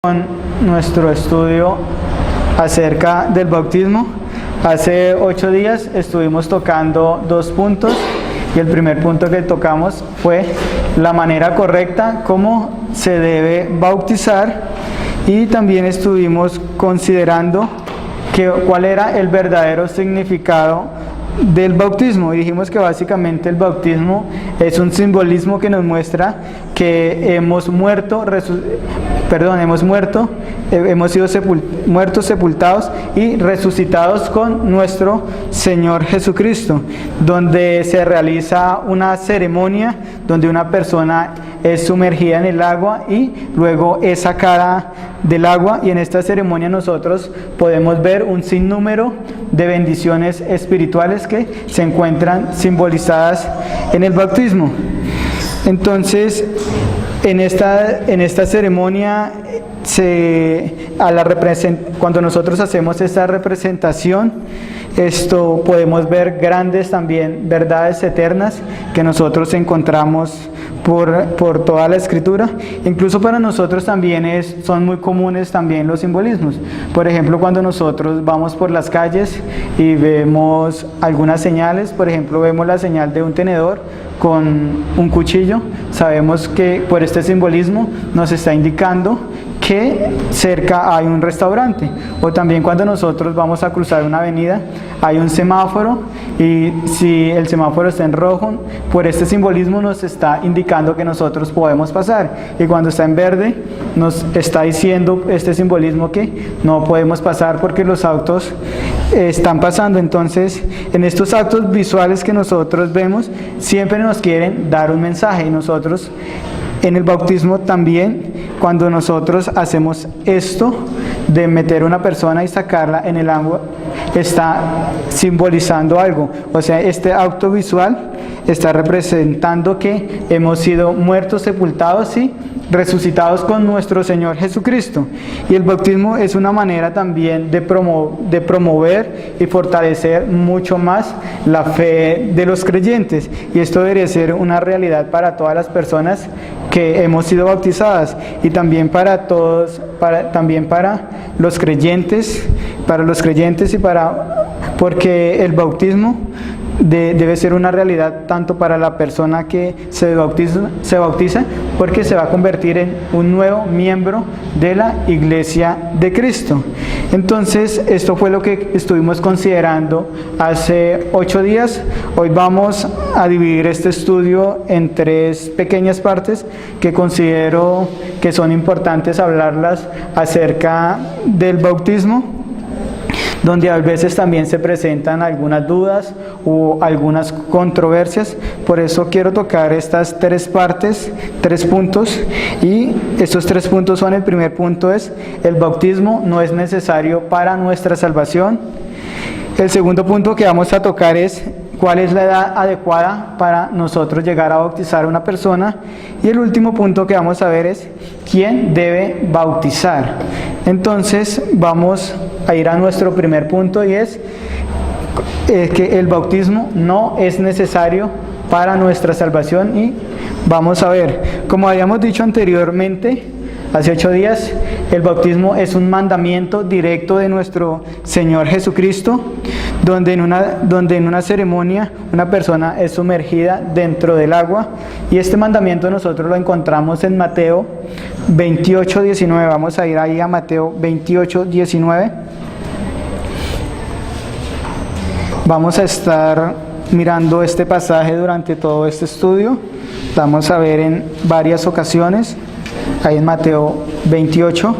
Con nuestro estudio acerca del bautismo. Hace 8 días estuvimos tocando 2 puntos y el primer punto que tocamos fue la manera correcta cómo se debe bautizar, y también estuvimos considerando cuál era el verdadero significado del bautismo, y dijimos que básicamente el bautismo es un simbolismo que nos muestra que hemos sido muertos, sepultados y resucitados con nuestro Señor Jesucristo, donde se realiza una ceremonia donde una persona es sumergida en el agua y luego es sacada del agua, y en esta ceremonia nosotros podemos ver un sinnúmero de bendiciones espirituales que se encuentran simbolizadas en el bautismo. Entonces, en esta ceremonia, cuando nosotros hacemos esta representación, podemos ver grandes también verdades eternas que nosotros encontramos por toda la Escritura. Incluso para nosotros también son muy comunes también los simbolismos. Por ejemplo, cuando nosotros vamos por las calles y vemos algunas señales, por ejemplo, vemos la señal de un tenedor con un cuchillo, sabemos que por este simbolismo nos está indicando que cerca hay un restaurante. O también cuando nosotros vamos a cruzar una avenida, hay un semáforo, y si el semáforo está en rojo, por este simbolismo nos está indicando que nosotros podemos pasar, y cuando está en verde nos está diciendo este simbolismo que no podemos pasar porque los autos están pasando. Entonces, en estos actos visuales que nosotros vemos, siempre nos quieren dar un mensaje, y nosotros en el bautismo también, cuando nosotros hacemos esto de meter a una persona y sacarla en el agua, está simbolizando algo. O sea, este acto visual está representando que hemos sido muertos, sepultados y resucitados con nuestro Señor Jesucristo. Y el bautismo es una manera también de promover y fortalecer mucho más la fe de los creyentes, y esto debería ser una realidad para todas las personas que hemos sido bautizadas, y también para todos, también para los creyentes, porque el bautismo debe ser una realidad tanto para la persona que se bautiza, porque se va a convertir en un nuevo miembro de la Iglesia de Cristo. Entonces, esto fue lo que estuvimos considerando hace 8 días. Hoy vamos a dividir este estudio en 3 pequeñas partes que considero que son importantes hablarlas acerca del bautismo, donde a veces también se presentan algunas dudas o algunas controversias. Por eso quiero tocar estas 3 partes, 3 puntos, y estos 3 puntos son: el primer punto es: el bautismo no es necesario para nuestra salvación. El segundo punto que vamos a tocar es: ¿cuál es la edad adecuada para nosotros llegar a bautizar a una persona? Y el último punto que vamos a ver es: ¿quién debe bautizar? Entonces, vamos a ir a nuestro primer punto, y es que el bautismo no es necesario para nuestra salvación. Y vamos a ver, como habíamos dicho anteriormente, hace 8 días, el bautismo es un mandamiento directo de nuestro Señor Jesucristo, donde en una ceremonia una persona es sumergida dentro del agua, y este mandamiento nosotros lo encontramos en Mateo 28:19. Vamos a ir ahí a Mateo 28:19. Vamos a estar mirando este pasaje durante todo este estudio. Vamos a ver en varias ocasiones, ahí en Mateo 28,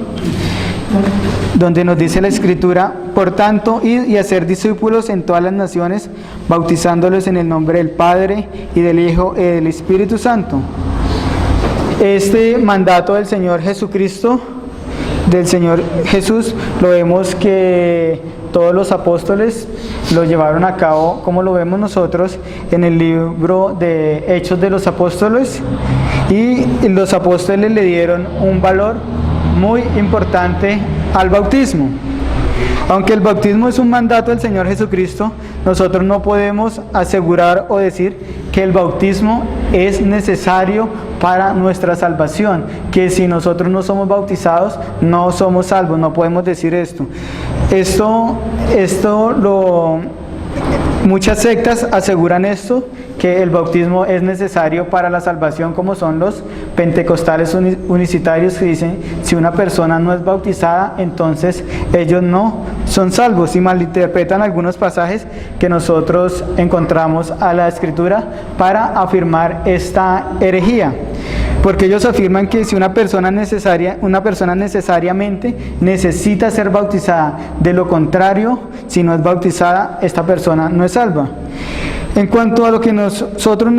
donde nos dice la Escritura: por tanto, id y hacer discípulos en todas las naciones, bautizándolos en el nombre del Padre, y del Hijo, y del Espíritu Santo. Este mandato del Señor Jesucristo, del Señor Jesús, lo vemos que todos los apóstoles lo llevaron a cabo, como lo vemos nosotros en el libro de Hechos de los Apóstoles, y los apóstoles le dieron un valor muy importante al bautismo. Aunque el bautismo es un mandato del Señor Jesucristo, nosotros no podemos asegurar o decir que el bautismo es necesario para nuestra salvación, que si nosotros no somos bautizados, no somos salvos. No podemos decir esto. Muchas sectas aseguran esto, que el bautismo es necesario para la salvación, como son los pentecostales unicitarios, que dicen si una persona no es bautizada, entonces ellos no son salvos, y malinterpretan algunos pasajes que nosotros encontramos a la Escritura para afirmar esta herejía. Porque ellos afirman que si una persona necesariamente necesita ser bautizada, de lo contrario, si no es bautizada, esta persona no es salva. En cuanto a lo que nosotros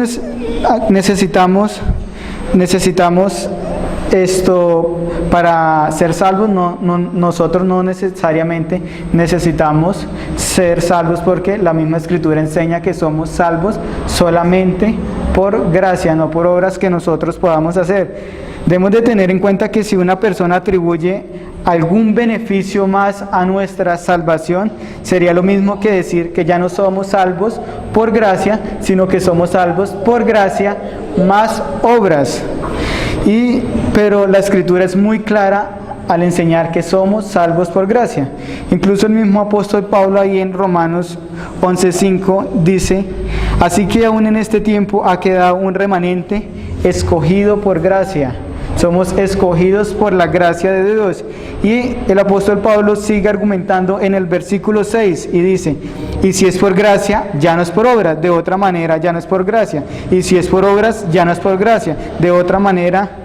necesitamos esto para ser salvos, nosotros no necesariamente necesitamos ser salvos, porque la misma Escritura enseña que somos salvos solamente por gracia, no por obras que nosotros podamos hacer. Debemos de tener en cuenta que si una persona atribuye algún beneficio más a nuestra salvación, sería lo mismo que decir que ya no somos salvos por gracia, sino que somos salvos por gracia más obras. Pero la Escritura es muy clara al enseñar que somos salvos por gracia. Incluso el mismo apóstol Pablo, ahí en Romanos 11:5, dice: así que aún en este tiempo ha quedado un remanente escogido por gracia. Somos escogidos por la gracia de Dios. Y el apóstol Pablo sigue argumentando en el versículo 6 y dice: y si es por gracia, ya no es por obras, de otra manera ya no es por gracia. Y si es por obras, ya no es por gracia, de otra manera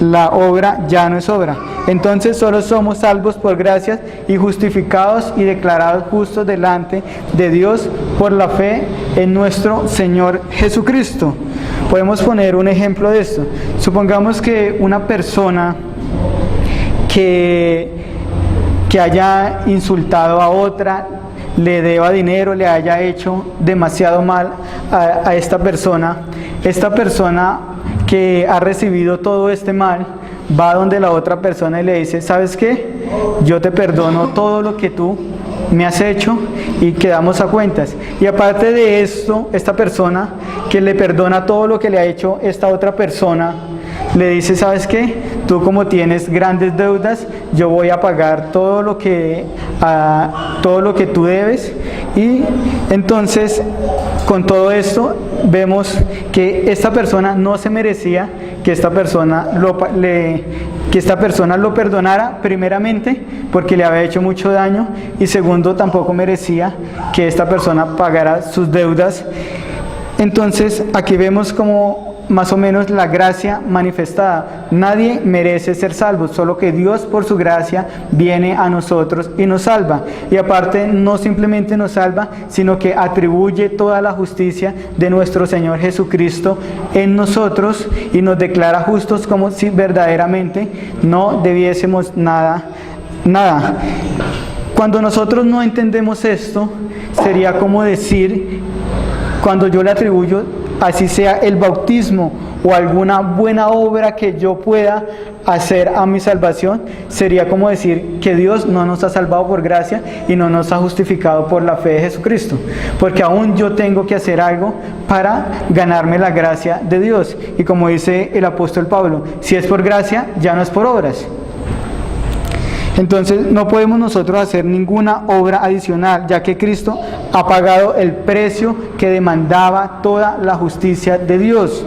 la obra ya no es obra. Entonces solo somos salvos por gracia y justificados y declarados justos delante de Dios por la fe en nuestro Señor Jesucristo. Podemos poner un ejemplo de esto. Supongamos que una persona que haya insultado a otra, le deba dinero, le haya hecho demasiado mal a esta persona que ha recibido todo este mal, va donde la otra persona y le dice: ¿sabes qué? Yo te perdono todo lo que tú me has hecho y quedamos a cuentas. Y aparte de esto, esta persona que le perdona todo lo que le ha hecho esta otra persona, le dice: ¿sabes qué? Tú, como tienes grandes deudas, yo voy a pagar todo lo que tú debes. Y entonces, con todo esto, vemos que esta persona no se merecía que esta persona lo perdonara, primeramente porque le había hecho mucho daño, y segundo, tampoco merecía que esta persona pagara sus deudas. Entonces aquí vemos como más o menos la gracia manifestada. Nadie merece ser salvo, solo que Dios, por su gracia, viene a nosotros y nos salva. Y aparte, no simplemente nos salva, sino que atribuye toda la justicia de nuestro Señor Jesucristo en nosotros y nos declara justos, como si verdaderamente no debiésemos nada. Cuando nosotros no entendemos esto, sería como decir, cuando yo le atribuyo, así sea el bautismo o alguna buena obra que yo pueda hacer a mi salvación, sería como decir que Dios no nos ha salvado por gracia y no nos ha justificado por la fe de Jesucristo, porque aún yo tengo que hacer algo para ganarme la gracia de Dios. Y como dice el apóstol Pablo, si es por gracia, ya no es por obras. Entonces no podemos nosotros hacer ninguna obra adicional, ya que Cristo ha pagado el precio que demandaba toda la justicia de Dios.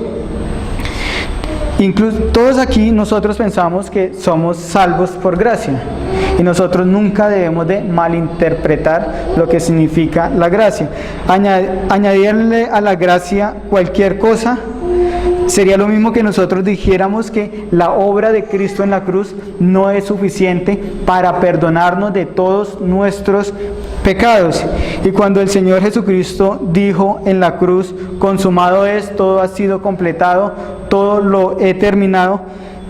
Incluso todos aquí nosotros pensamos que somos salvos por gracia, y nosotros nunca debemos de malinterpretar lo que significa la gracia. Añadirle a la gracia cualquier cosa sería lo mismo que nosotros dijéramos que la obra de Cristo en la cruz no es suficiente para perdonarnos de todos nuestros pecados. Y cuando el Señor Jesucristo dijo en la cruz: consumado es, todo ha sido completado, todo lo he terminado,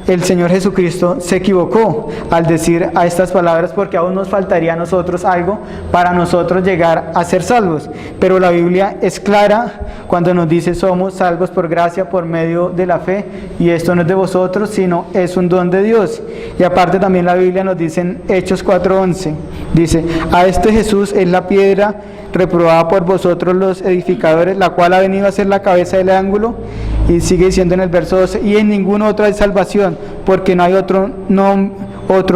el Señor Jesucristo se equivocó al decir a estas palabras, porque aún nos faltaría a nosotros algo para nosotros llegar a ser salvos. Pero la Biblia es clara cuando nos dice: somos salvos por gracia, por medio de la fe, y esto no es de vosotros, sino es un don de Dios. Y aparte también la Biblia nos dice en Hechos 4:11: Dice, a este Jesús es la piedra reprobada por vosotros los edificadores, la cual ha venido a ser la cabeza del ángulo. Y sigue diciendo en el verso 12, y en ningún otro hay salvación, porque no hay otro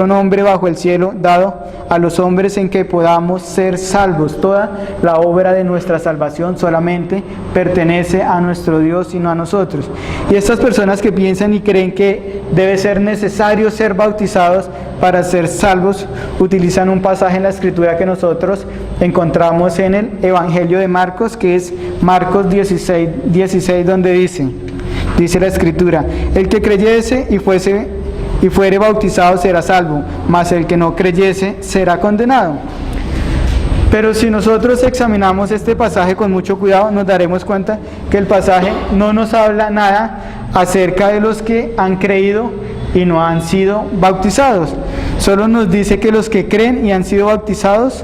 nombre bajo el cielo dado a los hombres en que podamos ser salvos. Toda la obra de nuestra salvación solamente pertenece a nuestro Dios y no a nosotros. Y estas personas que piensan y creen que debe ser necesario ser bautizados para ser salvos, utilizan un pasaje en la Escritura que nosotros encontramos en el Evangelio de Marcos, que es Marcos 16, donde dice la Escritura, el que creyese y fuere bautizado será salvo, mas el que no creyese será condenado. Pero si nosotros examinamos este pasaje con mucho cuidado, nos daremos cuenta que el pasaje no nos habla nada acerca de los que han creído y no han sido bautizados. Solo nos dice que los que creen y han sido bautizados,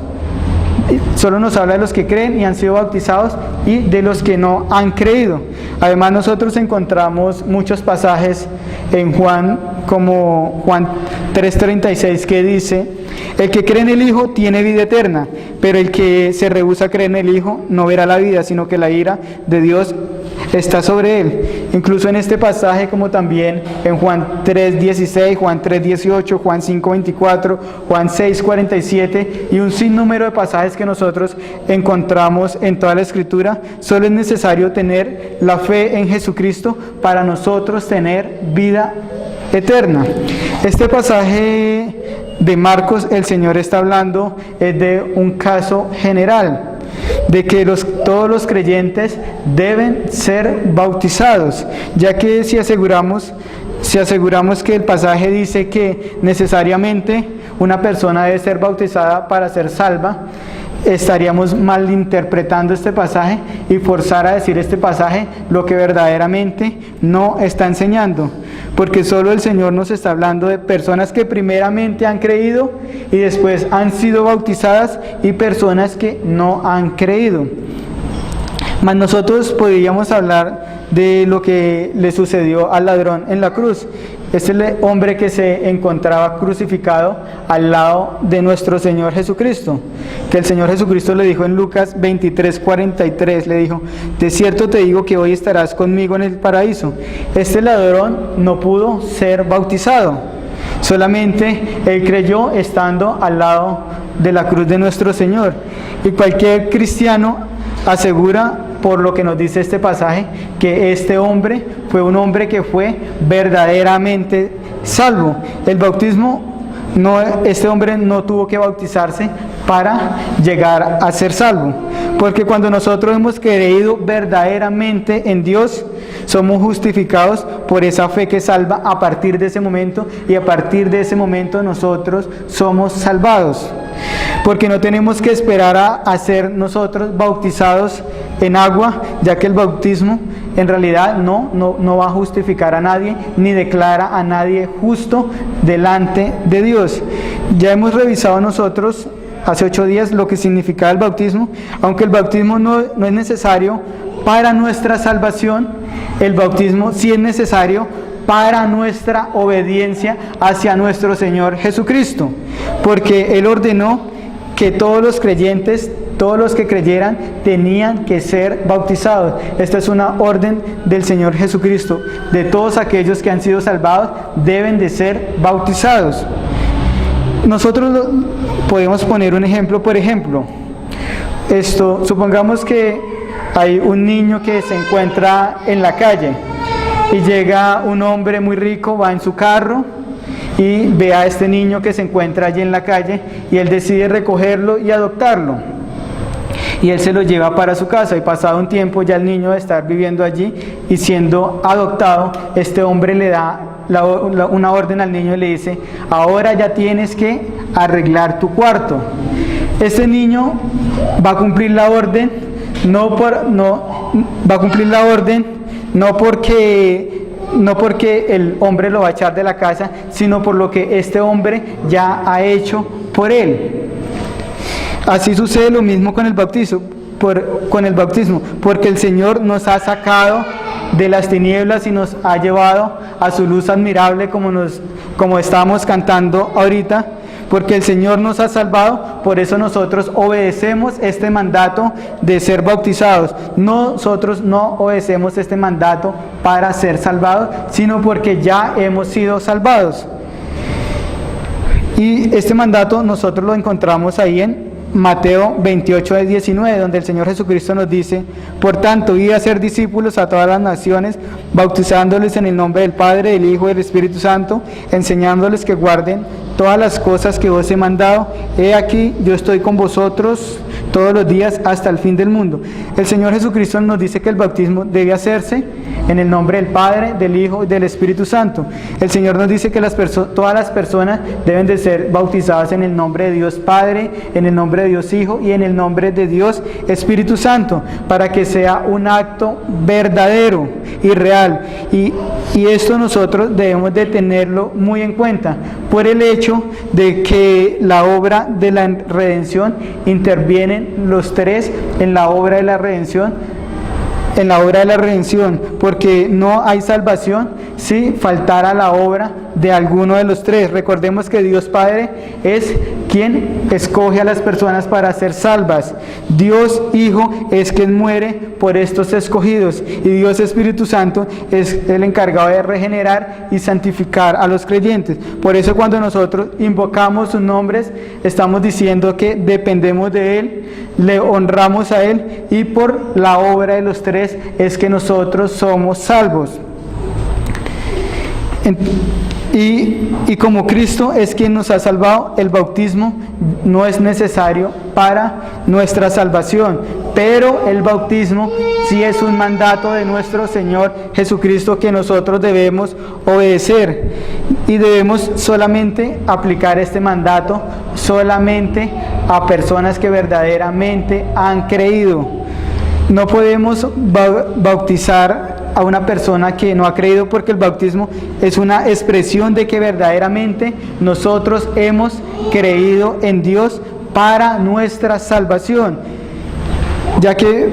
solo nos habla de los que creen y han sido bautizados y de los que no han creído. Además, nosotros encontramos muchos pasajes en Juan, como Juan 3:36, que dice, el que cree en el Hijo tiene vida eterna, pero el que se rehúsa a creer en el Hijo no verá la vida, sino que la ira de Dios está sobre él. Incluso en este pasaje, como también en Juan 3:16, Juan 3:18, Juan 5:24, Juan 6:47 y un sinnúmero de pasajes que nosotros encontramos en toda la Escritura, solo es necesario tener la fe en Jesucristo para nosotros tener vida eterna. Este pasaje de Marcos, el Señor está hablando de un caso general, de que todos los creyentes deben ser bautizados, ya que si aseguramos que el pasaje dice que necesariamente una persona debe ser bautizada para ser salva, estaríamos malinterpretando este pasaje y forzar a decir este pasaje lo que verdaderamente no está enseñando, porque solo el Señor nos está hablando de personas que primeramente han creído y después han sido bautizadas y personas que no han creído. Mas nosotros podríamos hablar de lo que le sucedió al ladrón en la cruz. Es el hombre que se encontraba crucificado al lado de nuestro Señor Jesucristo, que el Señor Jesucristo le dijo en Lucas 23:43, le dijo, de cierto te digo que hoy estarás conmigo en el paraíso. Este ladrón no pudo ser bautizado, solamente él creyó estando al lado de la cruz de nuestro Señor. Y cualquier cristiano asegura, por lo que nos dice este pasaje, que este hombre fue un hombre que fue verdaderamente salvo. El bautismo, este hombre no tuvo que bautizarse para llegar a ser salvo, porque cuando nosotros hemos creído verdaderamente en Dios, somos justificados por esa fe que salva a partir de ese momento, y a partir de ese momento nosotros somos salvados, porque no tenemos que esperar a ser nosotros bautizados en agua, ya que el bautismo en realidad no va a justificar a nadie, ni declara a nadie justo delante de Dios. Ya hemos revisado nosotros hace 8 días lo que significaba el bautismo. Aunque el bautismo no es necesario para nuestra salvación, el bautismo sí es necesario para nuestra obediencia hacia nuestro Señor Jesucristo, porque Él ordenó que todos los creyentes, todos los que creyeran, tenían que ser bautizados. Esta es una orden del Señor Jesucristo. De todos aquellos que han sido salvados, deben de ser bautizados. Nosotros podemos poner un ejemplo, por ejemplo, supongamos que hay un niño que se encuentra en la calle y llega un hombre muy rico, va en su carro y ve a este niño que se encuentra allí en la calle y él decide recogerlo y adoptarlo. Y él se lo lleva para su casa, y pasado un tiempo ya el niño de estar viviendo allí y siendo adoptado, este hombre le da una orden al niño y le dice, ahora ya tienes que arreglar tu cuarto. Este niño va a cumplir la orden, no porque el hombre lo va a echar de la casa, sino por lo que este hombre ya ha hecho por él. Así sucede lo mismo con el bautismo, porque el Señor nos ha sacado de las tinieblas y nos ha llevado a su luz admirable, como estábamos cantando ahorita, porque el Señor nos ha salvado, por eso nosotros obedecemos este mandato de ser bautizados. Nosotros no obedecemos este mandato para ser salvados, sino porque ya hemos sido salvados. Y este mandato nosotros lo encontramos ahí en Mateo 28:19, donde el Señor Jesucristo nos dice: por tanto, id a ser discípulos a todas las naciones, bautizándoles en el nombre del Padre, del Hijo y del Espíritu Santo, enseñándoles que guarden todas las cosas que os he mandado. He aquí, yo estoy con vosotros todos los días hasta el fin del mundo. El Señor Jesucristo nos dice que el bautismo debe hacerse en el nombre del Padre, del Hijo y del Espíritu Santo. El Señor nos dice que todas las personas deben de ser bautizadas en el nombre de Dios Padre, en el nombre de Dios Hijo y en el nombre de Dios Espíritu Santo, para que sea un acto verdadero y real. Y esto nosotros debemos de tenerlo muy en cuenta, por el hecho de que la obra de la redención intervienen los tres en la obra de la redención, porque no hay salvación si faltara la obra de alguno de los tres. Recordemos que Dios Padre es quien escoge a las personas para ser salvas. Dios Hijo es quien muere por estos escogidos, y Dios Espíritu Santo es el encargado de regenerar y santificar a los creyentes. Por eso cuando nosotros invocamos sus nombres, estamos diciendo que dependemos de Él, le honramos a Él, y por la obra de los tres es que nosotros somos salvos. Y como Cristo es quien nos ha salvado, el bautismo no es necesario para nuestra salvación, pero el bautismo sí es un mandato de nuestro Señor Jesucristo que nosotros debemos obedecer, y debemos solamente aplicar este mandato solamente a personas que verdaderamente han creído. No podemos bautizar a una persona que no ha creído, porque el bautismo es una expresión de que verdaderamente nosotros hemos creído en Dios para nuestra salvación, ya que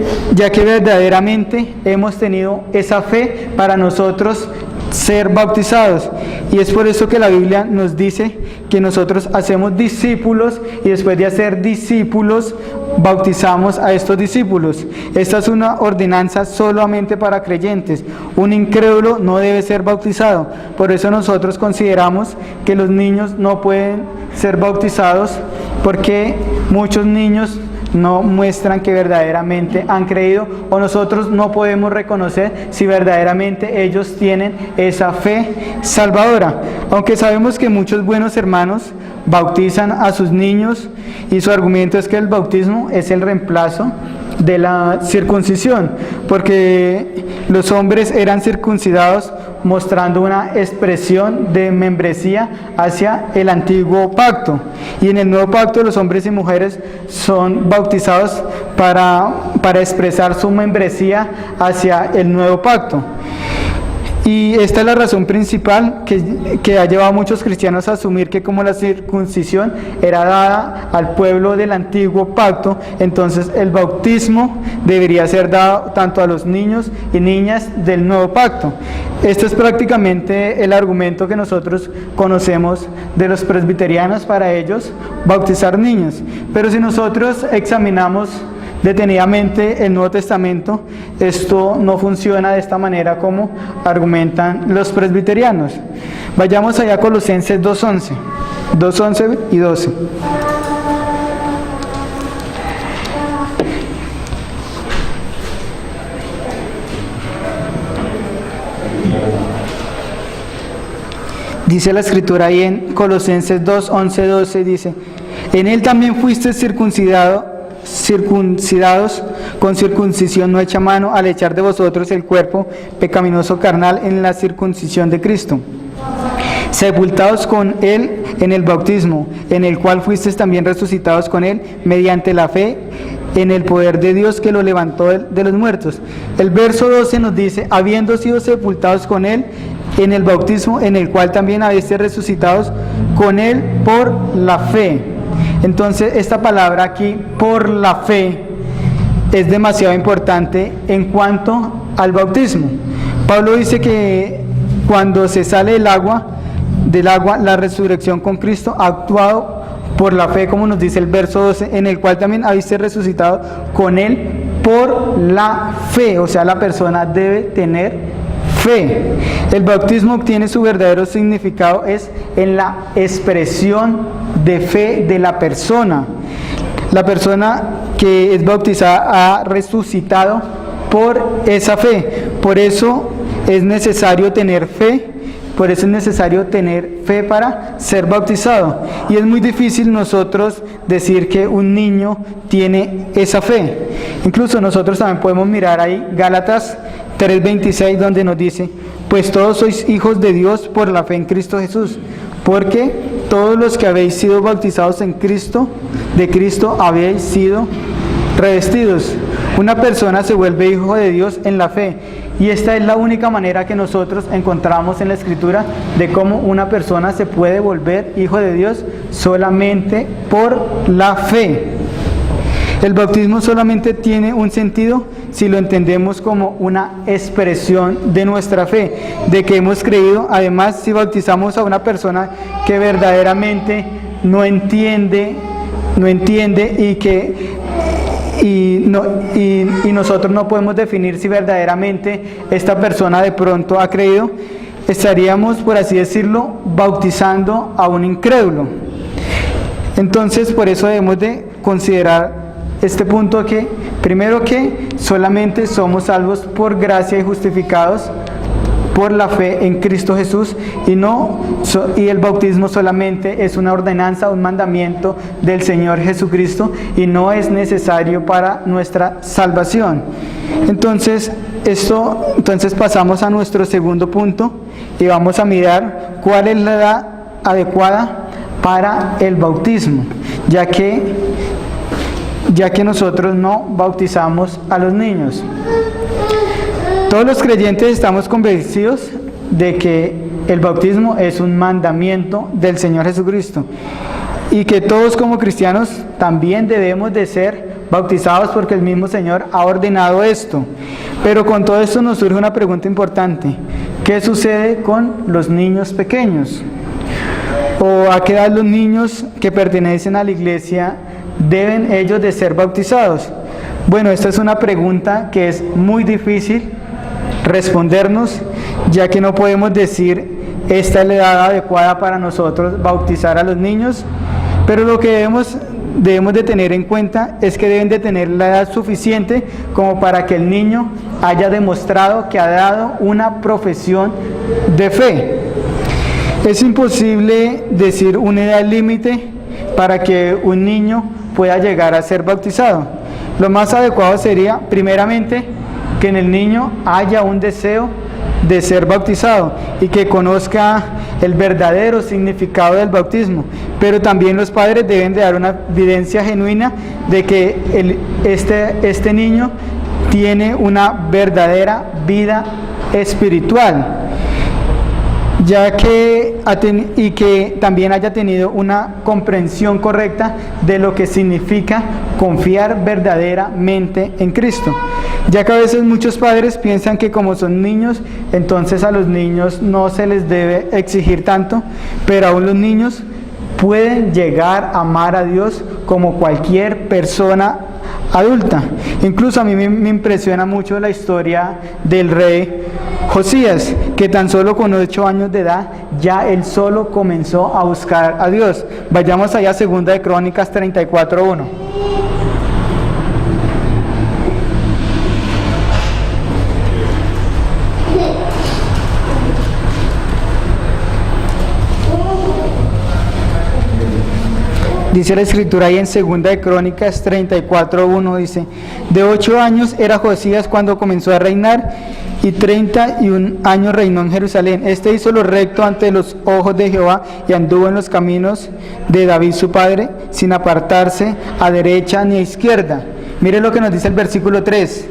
verdaderamente hemos tenido esa fe para nosotros ser bautizados. Y es por eso que la Biblia nos dice que nosotros hacemos discípulos, y después de hacer discípulos bautizamos a estos discípulos. Esta es una ordenanza solamente para creyentes. Un incrédulo no debe ser bautizado. Por eso nosotros consideramos que los niños no pueden ser bautizados, porque muchos niños no muestran que verdaderamente han creído, o nosotros no podemos reconocer si verdaderamente ellos tienen esa fe salvadora. Aunque sabemos que muchos buenos hermanos bautizan a sus niños, y su argumento es que el bautismo es el reemplazo de la circuncisión, porque los hombres eran circuncidados mostrando una expresión de membresía hacia el antiguo pacto, y en el nuevo pacto los hombres y mujeres son bautizados para expresar su membresía hacia el nuevo pacto. Y esta es la razón principal que ha llevado a muchos cristianos a asumir que como la circuncisión era dada al pueblo del antiguo pacto, entonces el bautismo debería ser dado tanto a los niños y niñas del nuevo pacto. Este es prácticamente el argumento que nosotros conocemos de los presbiterianos para ellos bautizar niños. Pero si nosotros examinamos detenidamente el Nuevo Testamento, esto no funciona de esta manera como argumentan los presbiterianos. Vayamos allá a Colosenses 2:11 y 12. Dice la Escritura ahí en Colosenses 2:11, 12, dice: en él también fuiste circuncidados con circuncisión no hecha a mano, al echar de vosotros el cuerpo pecaminoso carnal en la circuncisión de Cristo, sepultados con él en el bautismo, en el cual fuisteis también resucitados con él mediante la fe en el poder de Dios que lo levantó de los muertos. El verso 12 nos dice: habiendo sido sepultados con él en el bautismo, en el cual también habéis resucitados con él por la fe. Entonces esta palabra aquí, por la fe, es demasiado importante en cuanto al bautismo. Pablo dice que cuando se sale del agua, la resurrección con Cristo ha actuado por la fe, como nos dice el verso 12, en el cual también habéis resucitado con Él por la fe. O sea, la persona debe tener fe. El bautismo obtiene su verdadero significado es en la expresión de fe de la persona. La persona que es bautizada ha resucitado por esa fe. Por eso es necesario tener fe. Por eso es necesario tener fe para ser bautizado. Y es muy difícil nosotros decir que un niño tiene esa fe. Incluso nosotros también podemos mirar ahí Gálatas 3:26, donde nos dice: pues todos sois hijos de Dios por la fe en Cristo Jesús, porque todos los que habéis sido bautizados en Cristo, de Cristo habéis sido revestidos. Una persona se vuelve hijo de Dios en la fe, y esta es la única manera que nosotros encontramos en la Escritura de cómo una persona se puede volver hijo de Dios, solamente por la fe. El bautismo solamente tiene un sentido si lo entendemos como una expresión de nuestra fe, de que hemos creído. Además, si bautizamos a una persona que verdaderamente no entiende y nosotros no podemos definir si verdaderamente esta persona de pronto ha creído, estaríamos, por así decirlo, bautizando a un incrédulo. Entonces, por eso debemos de considerar este punto, que primero que solamente somos salvos por gracia y justificados por la fe en Cristo Jesús, y el bautismo solamente es una ordenanza, un mandamiento del Señor Jesucristo, y no es necesario para nuestra salvación. Entonces pasamos a nuestro segundo punto y vamos a mirar cuál es la edad adecuada para el bautismo, ya que nosotros no bautizamos a los niños. Todos los creyentes estamos convencidos de que el bautismo es un mandamiento del Señor Jesucristo, y que todos como cristianos también debemos de ser bautizados porque el mismo Señor ha ordenado esto. Pero con todo esto nos surge una pregunta importante: ¿qué sucede con los niños pequeños? ¿O a qué edad los niños que pertenecen a la iglesia deben ellos de ser bautizados? Bueno, esta es una pregunta que es muy difícil respondernos, ya que no podemos decir esta es la edad adecuada para nosotros bautizar a los niños, pero lo que debemos de tener en cuenta es que deben de tener la edad suficiente como para que el niño haya demostrado que ha dado una profesión de fe. Es imposible decir una edad límite para que un niño pueda llegar a ser bautizado. Lo más adecuado sería, primeramente, que en el niño haya un deseo de ser bautizado y que conozca el verdadero significado del bautismo. Pero también los padres deben de dar una evidencia genuina de que este niño tiene una verdadera vida espiritual, y que también haya tenido una comprensión correcta de lo que significa confiar verdaderamente en Cristo. Ya que a veces muchos padres piensan que como son niños, entonces a los niños no se les debe exigir tanto, pero aún los niños pueden llegar a amar a Dios como cualquier persona adulta. Incluso a mí me impresiona mucho la historia del rey Josías, que tan solo con 8 años de edad ya él solo comenzó a buscar a Dios. Vayamos allá a 2 de Crónicas 34:1. Dice la escritura ahí en 2 de Crónicas 34:1, dice: de 8 años era Josías cuando comenzó a reinar, y 31 años reinó en Jerusalén. Este hizo lo recto ante los ojos de Jehová, y anduvo en los caminos de David su padre, sin apartarse a derecha ni a izquierda. Mire lo que nos dice el versículo 3.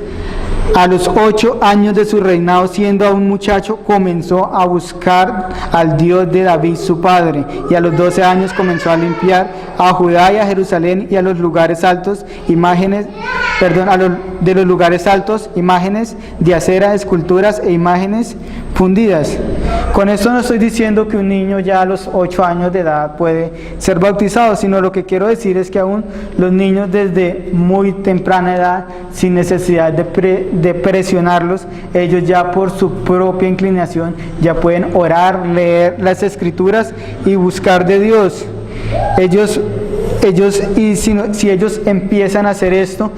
A los 8 años de su reinado, siendo aún muchacho, comenzó a buscar al Dios de David su padre, y a los 12 años comenzó a limpiar a Judá y a Jerusalén y a los lugares altos, imágenes de los lugares altos, imágenes de acera, esculturas e imágenes fundidas. Con esto no estoy diciendo que un niño ya a los 8 años de edad puede ser bautizado, sino lo que quiero decir es que aún los niños desde muy temprana edad, sin necesidad de presionarlos, ellos ya por su propia inclinación ya pueden orar, leer las escrituras y buscar de Dios. Si ellos empiezan a hacer esto,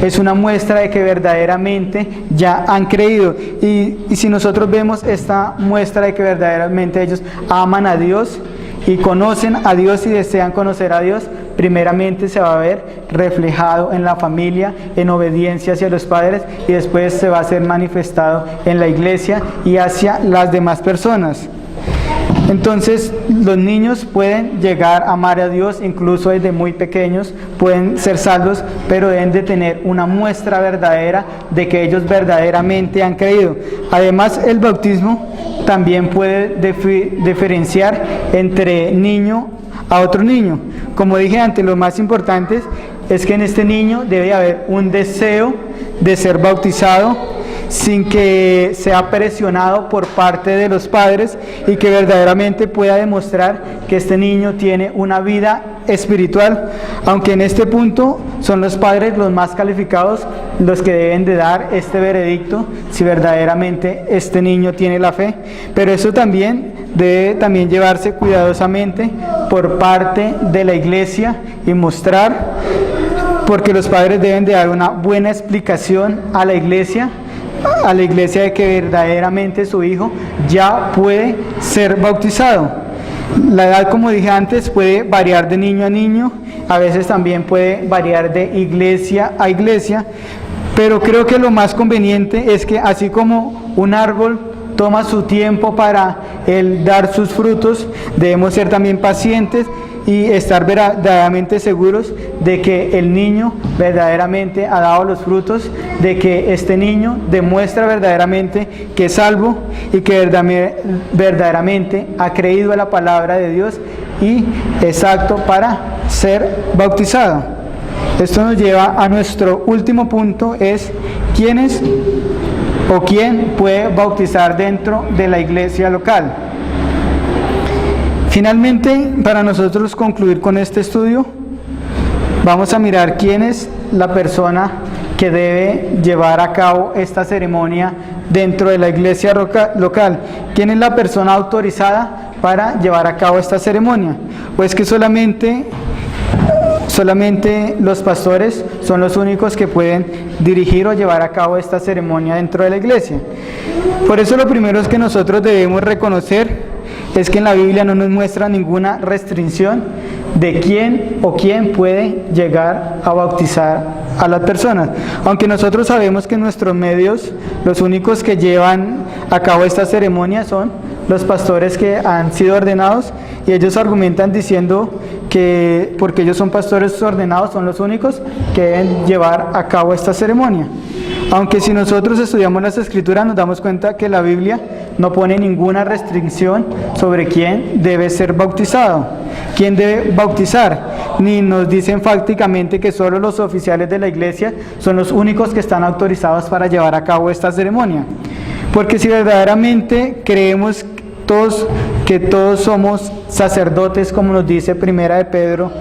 es una muestra de que verdaderamente ya han creído. Y si nosotros vemos esta muestra de que verdaderamente ellos aman a Dios y conocen a Dios y desean conocer a Dios, primeramente se va a ver reflejado en la familia, en obediencia hacia los padres, y después se va a ser manifestado en la iglesia y hacia las demás personas. Entonces los niños pueden llegar a amar a Dios, incluso desde muy pequeños pueden ser salvos, pero deben de tener una muestra verdadera de que ellos verdaderamente han creído. Además, el bautismo también puede diferenciar entre niño a otro niño. Como dije antes, lo más importante es que en este niño debe haber un deseo de ser bautizado, sin que sea presionado por parte de los padres, y que verdaderamente pueda demostrar que este niño tiene una vida espiritual, aunque en este punto son los padres los más calificados los que deben de dar este veredicto si verdaderamente este niño tiene la fe, pero eso también debe llevarse cuidadosamente por parte de la iglesia y mostrar, porque los padres deben de dar una buena explicación a la iglesia de que verdaderamente su hijo ya puede ser bautizado. La edad, como dije antes, puede variar de niño a niño, a veces también puede variar de iglesia a iglesia, pero creo que lo más conveniente es que así como un árbol toma su tiempo para dar sus frutos, debemos ser también pacientes y estar verdaderamente seguros de que el niño verdaderamente ha dado los frutos, de que este niño demuestra verdaderamente que es salvo y que verdaderamente ha creído a la palabra de Dios y es apto para ser bautizado. Esto nos lleva a nuestro último punto, es quiénes o quién puede bautizar dentro de la iglesia local. Finalmente, para nosotros concluir con este estudio, vamos a mirar quién es la persona que debe llevar a cabo esta ceremonia dentro de la iglesia local. ¿Quién es la persona autorizada para llevar a cabo esta ceremonia? Pues que solamente los pastores son los únicos que pueden dirigir o llevar a cabo esta ceremonia dentro de la iglesia. Por eso lo primero es que nosotros debemos reconocer es que en la Biblia no nos muestra ninguna restricción de quién puede llegar a bautizar a las personas. Aunque nosotros sabemos que en nuestros medios los únicos que llevan a cabo esta ceremonia son los pastores que han sido ordenados, y ellos argumentan diciendo que porque ellos son pastores ordenados son los únicos que deben llevar a cabo esta ceremonia. Aunque si nosotros estudiamos las Escrituras nos damos cuenta que la Biblia no pone ninguna restricción sobre quién debe ser bautizado, quién debe bautizar, ni nos dice enfáticamente que solo los oficiales de la iglesia son los únicos que están autorizados para llevar a cabo esta ceremonia. Porque si verdaderamente creemos que todos somos sacerdotes, como nos dice Primera de Pedro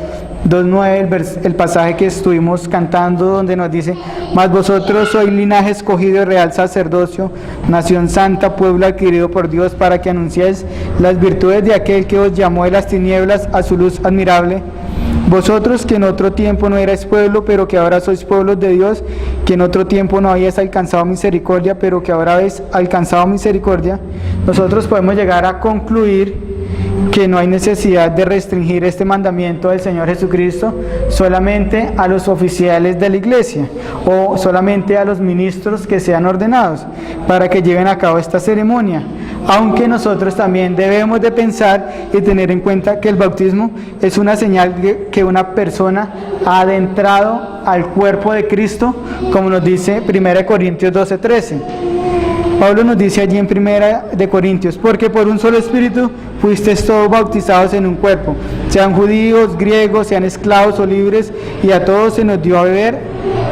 2:9, el pasaje que estuvimos cantando, donde nos dice: mas vosotros sois linaje escogido, real sacerdocio, nación santa, pueblo adquirido por Dios, para que anunciéis las virtudes de aquel que os llamó de las tinieblas a su luz admirable. Vosotros que en otro tiempo no erais pueblo, pero que ahora sois pueblos de Dios, que en otro tiempo no habíais alcanzado misericordia, pero que ahora habéis alcanzado misericordia. Nosotros podemos llegar a concluir que no hay necesidad de restringir este mandamiento del Señor Jesucristo solamente a los oficiales de la iglesia o solamente a los ministros que sean ordenados para que lleven a cabo esta ceremonia, aunque nosotros también debemos de pensar y tener en cuenta que el bautismo es una señal de que una persona ha adentrado al cuerpo de Cristo, como nos dice 1 Corintios 12:13. Pablo nos dice allí en 1 Corintios: porque por un solo espíritu fuisteis todos bautizados en un cuerpo, sean judíos, griegos, sean esclavos o libres, y a todos se nos dio a beber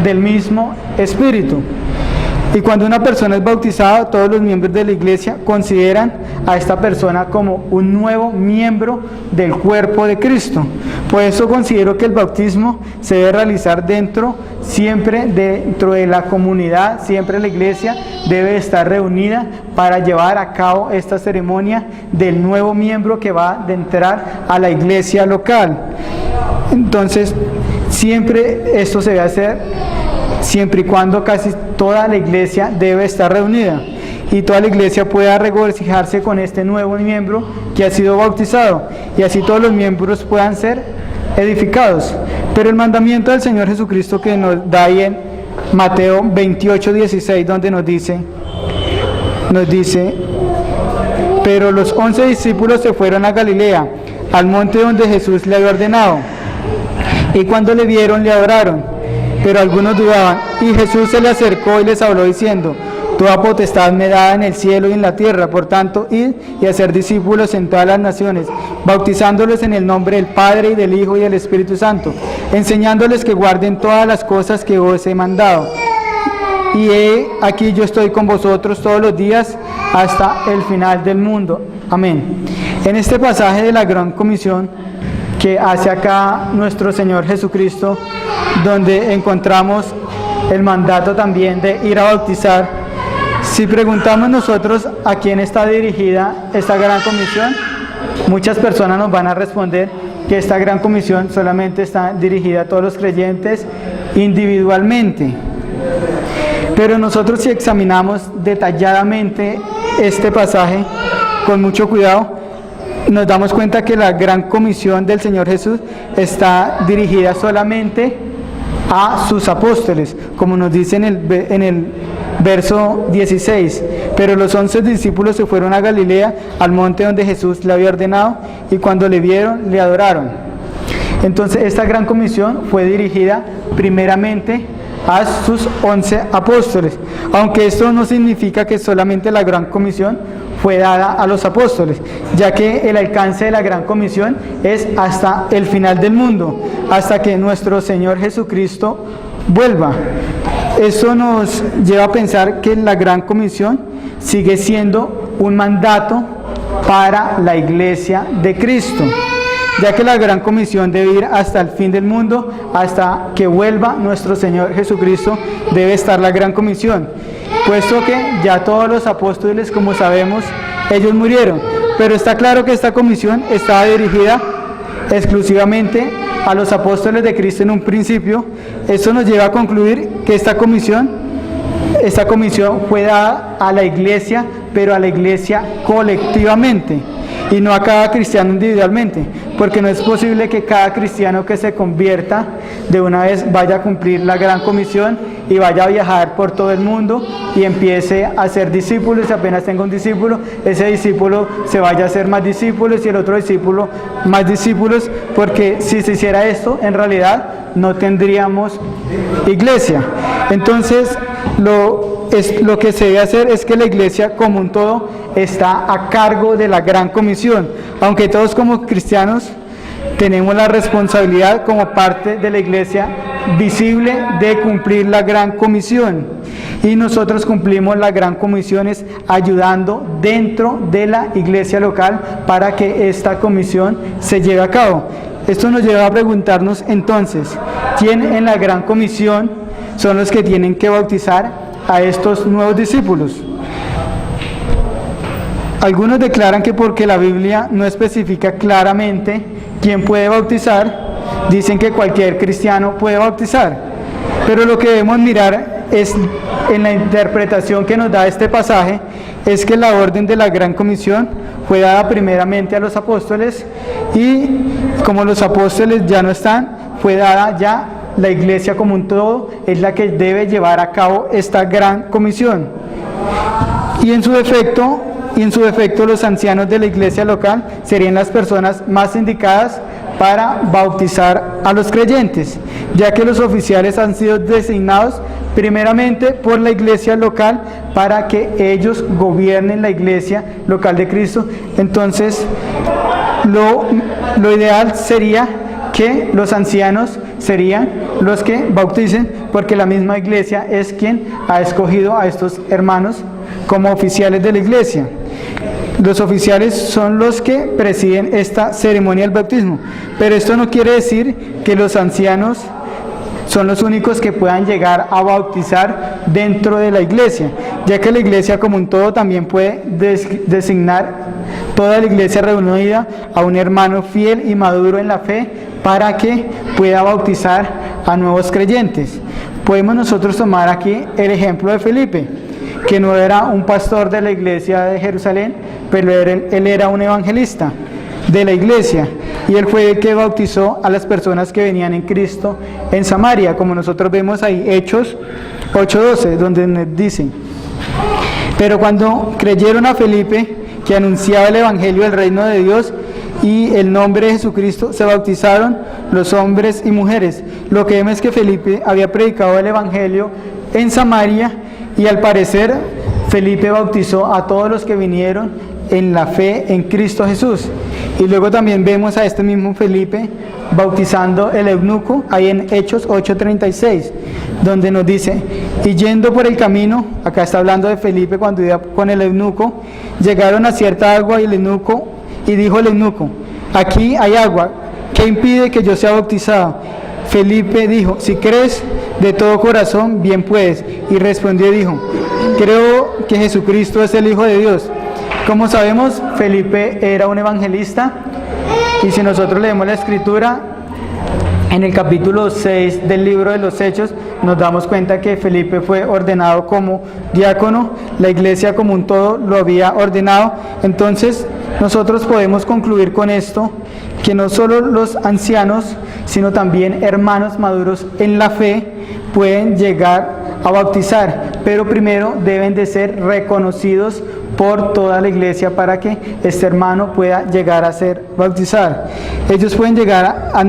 del mismo Espíritu. Y cuando una persona es bautizada, todos los miembros de la iglesia consideran a esta persona como un nuevo miembro del cuerpo de Cristo. Por eso considero que el bautismo se debe realizar siempre dentro de la comunidad, siempre la iglesia debe estar reunida para llevar a cabo esta ceremonia del nuevo miembro que va a entrar a la iglesia local. Entonces, siempre esto se debe hacer siempre y cuando casi toda la iglesia debe estar reunida y toda la iglesia pueda regocijarse con este nuevo miembro que ha sido bautizado, y así todos los miembros puedan ser edificados. Pero el mandamiento del Señor Jesucristo que nos da ahí en Mateo 28:16, donde nos dice, pero los 11 discípulos se fueron a Galilea, al monte donde Jesús le había ordenado, y cuando le vieron le adoraron. Pero algunos dudaban, y Jesús se le acercó y les habló diciendo, toda potestad me dada en el cielo y en la tierra, por tanto, id y hacer discípulos en todas las naciones, bautizándolos en el nombre del Padre y del Hijo y del Espíritu Santo, enseñándoles que guarden todas las cosas que os he mandado. Y aquí yo estoy con vosotros todos los días hasta el final del mundo. Amén. En este pasaje de la Gran Comisión que hace acá nuestro Señor Jesucristo, donde encontramos el mandato también de ir a bautizar, si preguntamos nosotros a quién está dirigida esta Gran Comisión, muchas personas nos van a responder que esta Gran Comisión solamente está dirigida a todos los creyentes individualmente. Pero nosotros, si examinamos detalladamente este pasaje con mucho cuidado, nos damos cuenta que la Gran Comisión del Señor Jesús está dirigida solamente a sus apóstoles, como nos dice en el verso 16. Pero los 11 discípulos se fueron a Galilea, al monte donde Jesús le había ordenado, y cuando le vieron, le adoraron. Entonces, esta Gran Comisión fue dirigida primeramente a sus 11 apóstoles, aunque esto no significa que solamente la Gran Comisión fue dada a los apóstoles, ya que el alcance de la Gran Comisión es hasta el final del mundo, hasta que nuestro Señor Jesucristo vuelva. Eso nos lleva a pensar que la Gran Comisión sigue siendo un mandato para la iglesia de Cristo, ya que la Gran Comisión debe ir hasta el fin del mundo, hasta que vuelva nuestro Señor Jesucristo, debe estar la Gran Comisión, puesto que ya todos los apóstoles, como sabemos, ellos murieron, pero está claro que esta comisión estaba dirigida exclusivamente a los apóstoles de Cristo en un principio. Esto nos lleva a concluir que esta comisión fue dada a la iglesia, pero a la iglesia colectivamente, y no a cada cristiano individualmente, porque no es posible que cada cristiano que se convierta de una vez vaya a cumplir la Gran Comisión y vaya a viajar por todo el mundo y empiece a hacer discípulos, y apenas tenga un discípulo, ese discípulo se vaya a hacer más discípulos y el otro discípulo más discípulos, porque si se hiciera esto, en realidad no tendríamos iglesia. Entonces, lo que se debe hacer es que la iglesia como un todo está a cargo de la Gran Comisión, aunque todos como cristianos tenemos la responsabilidad como parte de la iglesia visible de cumplir la Gran Comisión, y nosotros cumplimos la Gran Comisión ayudando dentro de la iglesia local para que esta comisión se lleve a cabo. Esto nos lleva a preguntarnos entonces, ¿quién en la Gran Comisión son los que tienen que bautizar a estos nuevos discípulos? Algunos declaran que porque la Biblia no especifica claramente quién puede bautizar, dicen que cualquier cristiano puede bautizar. Pero lo que debemos mirar es, en la interpretación que nos da este pasaje, es que la orden de la Gran Comisión fue dada primeramente a los apóstoles, y como los apóstoles ya no están, fue dada ya la iglesia como un todo, es la que debe llevar a cabo esta Gran Comisión. Y en su defecto los ancianos de la iglesia local serían las personas más indicadas para bautizar a los creyentes, ya que los oficiales han sido designados primeramente por la iglesia local para que ellos gobiernen la iglesia local de Cristo. Entonces, lo ideal sería que los ancianos serían los que bauticen, porque la misma iglesia es quien ha escogido a estos hermanos como oficiales de la iglesia. Los oficiales son los que presiden esta ceremonia del bautismo, pero esto no quiere decir que los ancianos son los únicos que puedan llegar a bautizar dentro de la iglesia, ya que la iglesia como un todo también puede designar toda la iglesia reunida a un hermano fiel y maduro en la fe para que pueda bautizar a nuevos creyentes. Podemos nosotros tomar aquí el ejemplo de Felipe, que no era un pastor de la iglesia de Jerusalén, pero él era un evangelista de la iglesia, y él fue el que bautizó a las personas que venían en Cristo en Samaria, como nosotros vemos ahí, Hechos 8:12, donde nos dicen: pero cuando creyeron a Felipe, que anunciaba el evangelio del reino de Dios y el nombre de Jesucristo, se bautizaron los hombres y mujeres. Lo que vemos es que Felipe había predicado el evangelio en Samaria, y al parecer Felipe bautizó a todos los que vinieron en la fe en Cristo Jesús. Y luego también vemos a este mismo Felipe bautizando el eunuco, ahí en Hechos 8:36, donde nos dice: y yendo por el camino, acá está hablando de Felipe cuando iba con el eunuco, llegaron a cierta agua, y dijo el eunuco: aquí hay agua, ¿qué impide que yo sea bautizado? Felipe dijo: si crees de todo corazón, bien puedes. Y respondió y dijo: creo que Jesucristo es el Hijo de Dios. Como sabemos, Felipe era un evangelista, y si nosotros leemos la escritura, en el capítulo 6 del libro de los Hechos, nos damos cuenta que Felipe fue ordenado como diácono, la iglesia como un todo lo había ordenado. Entonces, nosotros podemos concluir con esto, que no solo los ancianos, sino también hermanos maduros en la fe pueden llegar a bautizar, pero primero deben de ser reconocidos por toda la iglesia para que este hermano pueda llegar a ser bautizado. Ellos pueden llegar a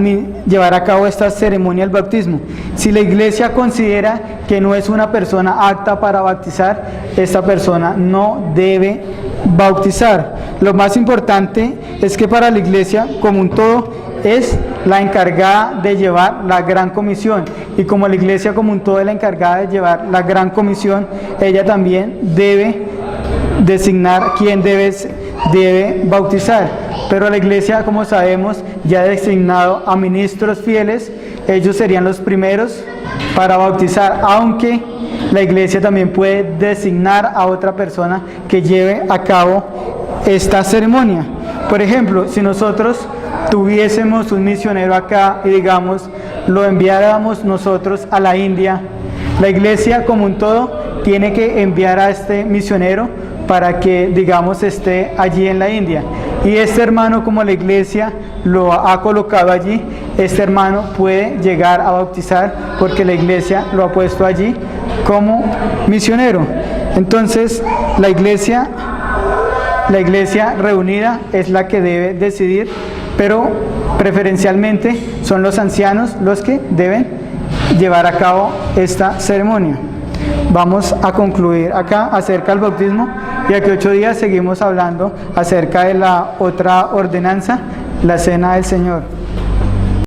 llevar a cabo esta ceremonia del bautismo. Si la iglesia considera que no es una persona apta para bautizar, esta persona no debe bautizar. Lo más importante es que para la iglesia como un todo es la encargada de llevar la gran comisión, y como la iglesia como un todo es la encargada de llevar la gran comisión, ella también debe designar quién debe bautizar. Pero la iglesia, como sabemos, ya ha designado a ministros fieles. Ellos serían los primeros para bautizar, aunque la iglesia también puede designar a otra persona que lleve a cabo esta ceremonia. Por ejemplo, si nosotros tuviésemos un misionero acá y digamos lo enviáramos nosotros a la India, la iglesia como un todo tiene que enviar a este misionero para que, digamos, esté allí en la India. Y este hermano, como la iglesia lo ha colocado allí, este hermano puede llegar a bautizar porque la iglesia lo ha puesto allí como misionero. Entonces, la iglesia reunida es la que debe decidir, pero preferencialmente son los ancianos los que deben llevar a cabo esta ceremonia. Vamos a concluir acá acerca del bautismo, y aquí 8 días seguimos hablando acerca de la otra ordenanza, la cena del Señor.